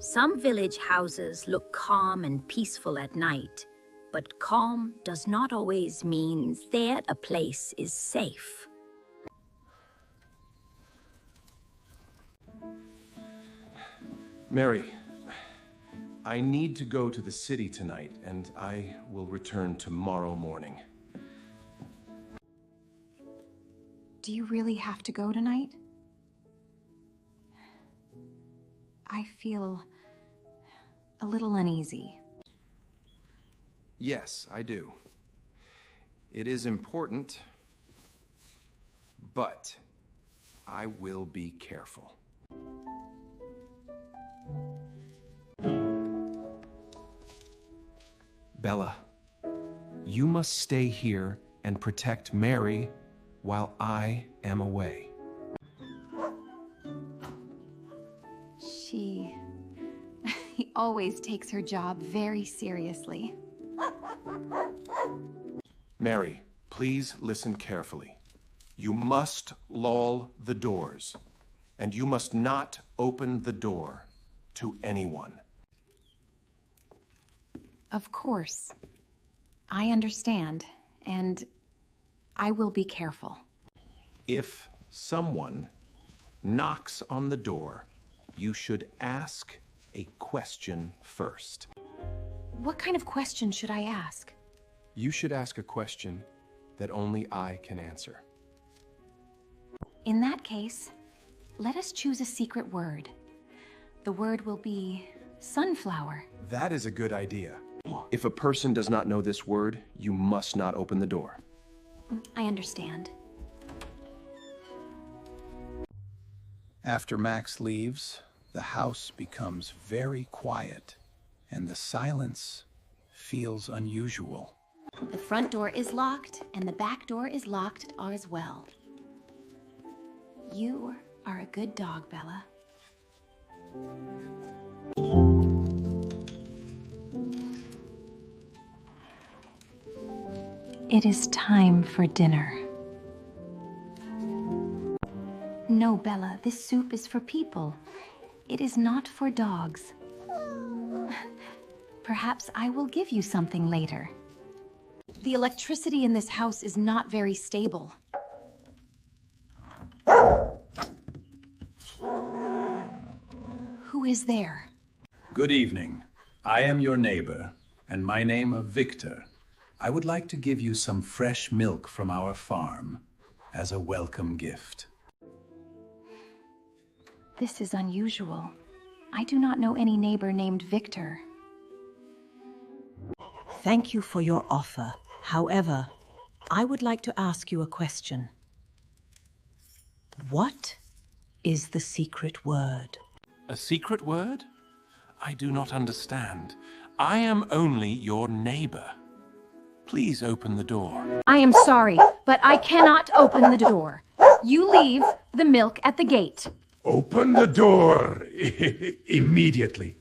Some village houses look calm and peaceful at night, but calm does not always mean that a place is safe. Mary, I need to go to the city tonight, and I will return tomorrow morning. Do you really have to go tonight? I feel a little uneasy. Yes, I do. It is important, but I will be careful. Bella, you must stay here and protect Mary while I am away. He always takes her job very seriously. Mary, please listen carefully. You must lull the doors, and you must not open the door to anyone. Of course. I understand, and I will be careful. If someone knocks on the door, you should ask a question first. What kind of question should I ask? You should ask a question that only I can answer. In that case, let us choose a secret word. The word will be sunflower. That is a good idea. If a person does not know this word, you must not open the door. I understand. After Max leaves, the house becomes very quiet, and the silence feels unusual. The front door is locked, and the back door is locked as well. You are a good dog, Bella. It is time for dinner. No, Bella, this soup is for people. It is not for dogs. Perhaps I will give you something later. The electricity in this house is not very stable. Who is there? Good evening. I am your neighbor, and my name is Victor. I would like to give you some fresh milk from our farm as a welcome gift. This is unusual. I do not know any neighbor named Victor. Thank you for your offer. However, I would like to ask you a question. What is the secret word? A secret word? I do not understand. I am only your neighbor. Please open the door. I am sorry, but I cannot open the door. You leave the milk at the gate. Open the door immediately.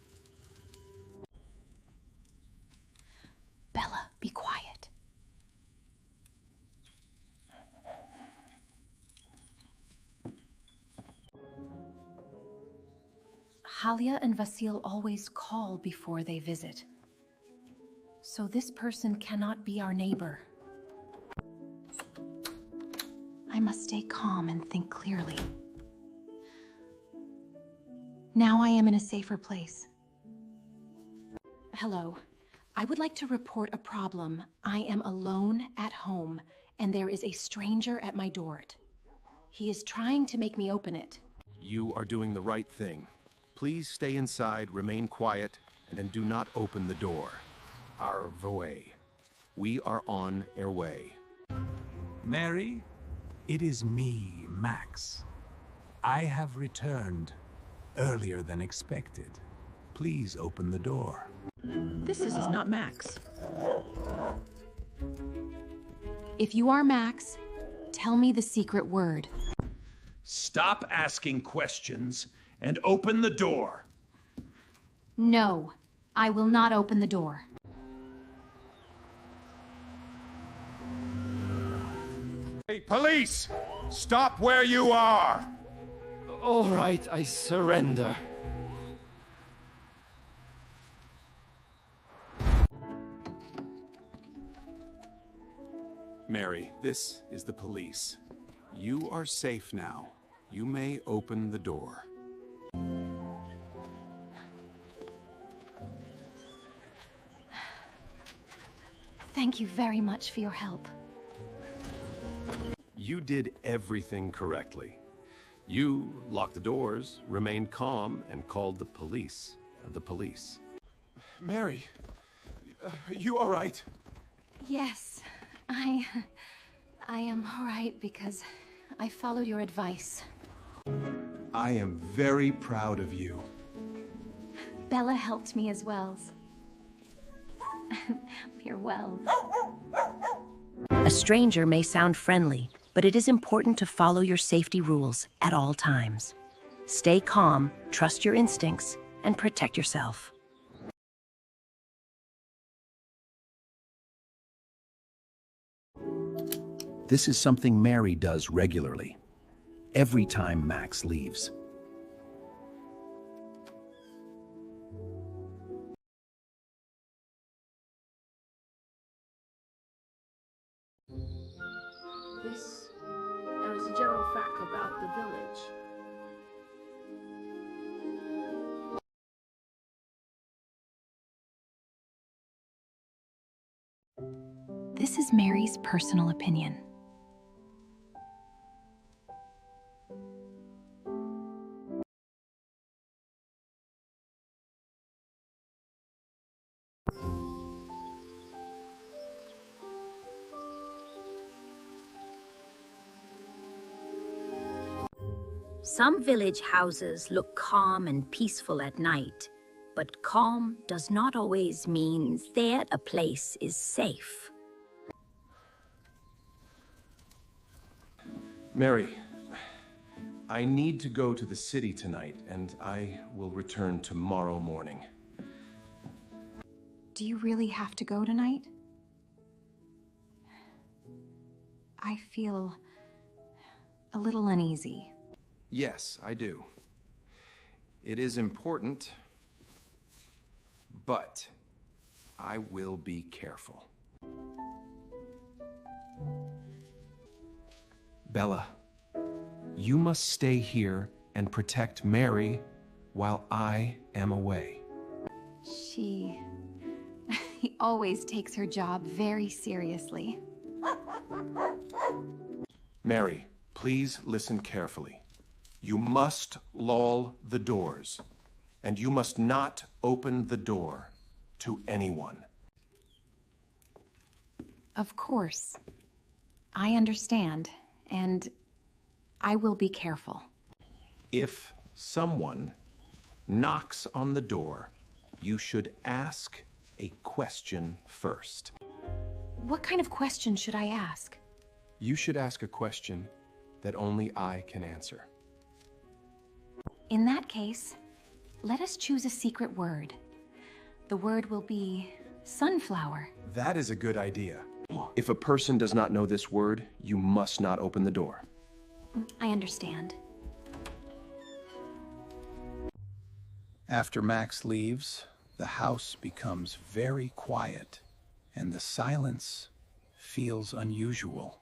Bella, be quiet. Halia and Vasil always call before they visit. So this person cannot be our neighbor. I must stay calm and think clearly. Now I am in a safer place. Hello. I would like to report a problem. I am alone at home, and there is a stranger at my door. He is trying to make me open it. You are doing the right thing. Please stay inside, remain quiet, and do not open the door. Our way. We are on our way. Mary, it is me, Max. I have returned earlier than expected. Please open the door. This is not Max. If you are Max, tell me the secret word. Stop asking questions and open the door. No, I will not open the door. Hey, police! Stop where you are! All right, I surrender. Mary, this is the police. You are safe now. You may open the door. Thank you very much for your help. You did everything correctly. You locked the doors, remained calm, and called the police. Mary, you all right? Yes, I am all right because I followed your advice. I am very proud of you. Bella helped me as well. You're well. A stranger may sound friendly, but it is important to follow your safety rules at all times. Stay calm, trust your instincts, and protect yourself. This is something Mary does regularly, every time Max leaves. There is a general fact about the village. This is Mary's personal opinion. Some village houses look calm and peaceful at night, but calm does not always mean that a place is safe. Mary, I need to go to the city tonight, and I will return tomorrow morning. Do you really have to go tonight? I feel a little uneasy. Yes, I do. It is important, but I will be careful. Bella, you must stay here and protect Mary while I am away. He always takes her job very seriously. Mary, please listen carefully. You must lull the doors, and you must not open the door to anyone. Of course. I understand, and I will be careful. If someone knocks on the door, you should ask a question first. What kind of question should I ask? You should ask a question that only I can answer. In that case, let us choose a secret word. The word will be sunflower. That is a good idea. If a person does not know this word, you must not open the door. I understand. After Max leaves, the house becomes very quiet, and the silence feels unusual.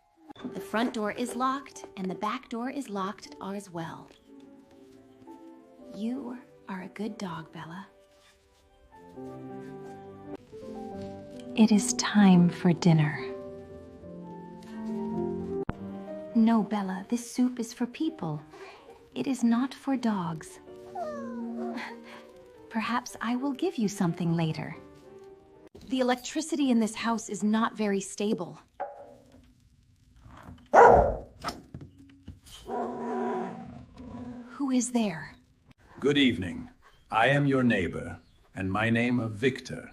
The front door is locked, and the back door is locked as well. You are a good dog, Bella. It is time for dinner. No, Bella, this soup is for people. It is not for dogs. Perhaps I will give you something later. The electricity in this house is not very stable. Who is there? Good evening. I am your neighbor, and my name is Victor.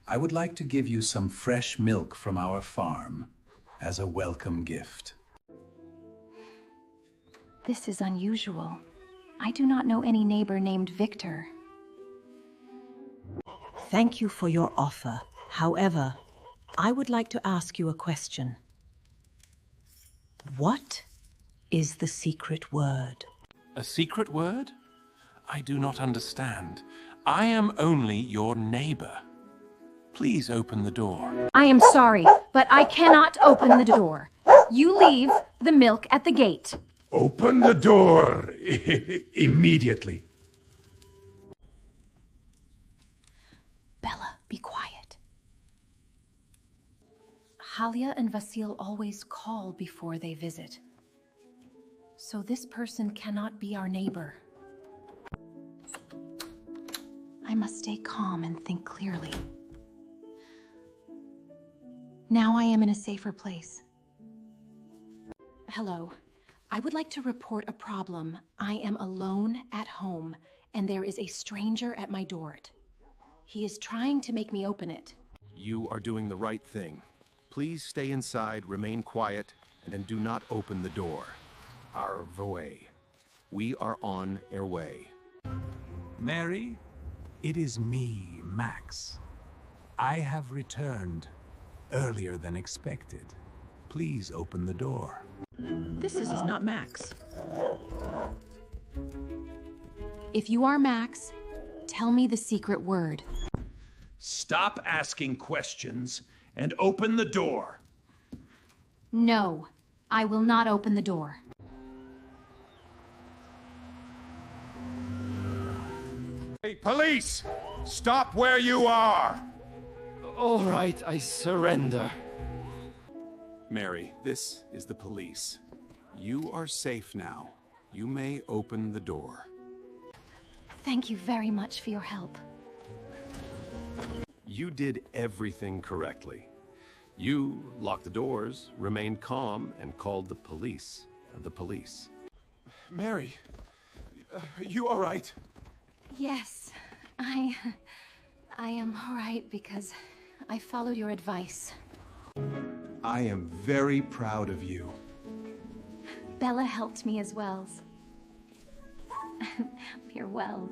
I would like to give you some fresh milk from our farm as a welcome gift. This is unusual. I do not know any neighbor named Victor. Thank you for your offer. However, I would like to ask you a question. What is the secret word? A secret word? I do not understand. I am only your neighbor. Please open the door. I am sorry, but I cannot open the door. You leave the milk at the gate. Open the door immediately. Bella, be quiet. Halia and Vasil always call before they visit. So this person cannot be our neighbor. I must stay calm and think clearly. Now I am in a safer place. Hello. I would like to report a problem. I am alone at home, and there is a stranger at my door. He is trying to make me open it. You are doing the right thing. Please stay inside, remain quiet, and do not open the door. Our way. We are on our way. Mary, it is me, Max. I have returned earlier than expected. Please open the door. This is not Max. If you are Max, tell me the secret word. Stop asking questions and open the door. No, I will not open the door. Hey, police! Stop where you are! All right, I surrender. Mary, this is the police. You are safe now. You may open the door. Thank you very much for your help. You did everything correctly. You locked the doors, remained calm, and called the police. Mary, you all right? Yes, I am all right because I followed your advice. I am very proud of you. Bella helped me as well. You're well.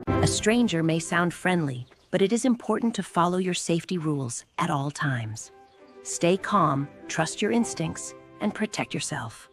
A stranger may sound friendly, but it is important to follow your safety rules at all times. Stay calm, trust your instincts, and protect yourself.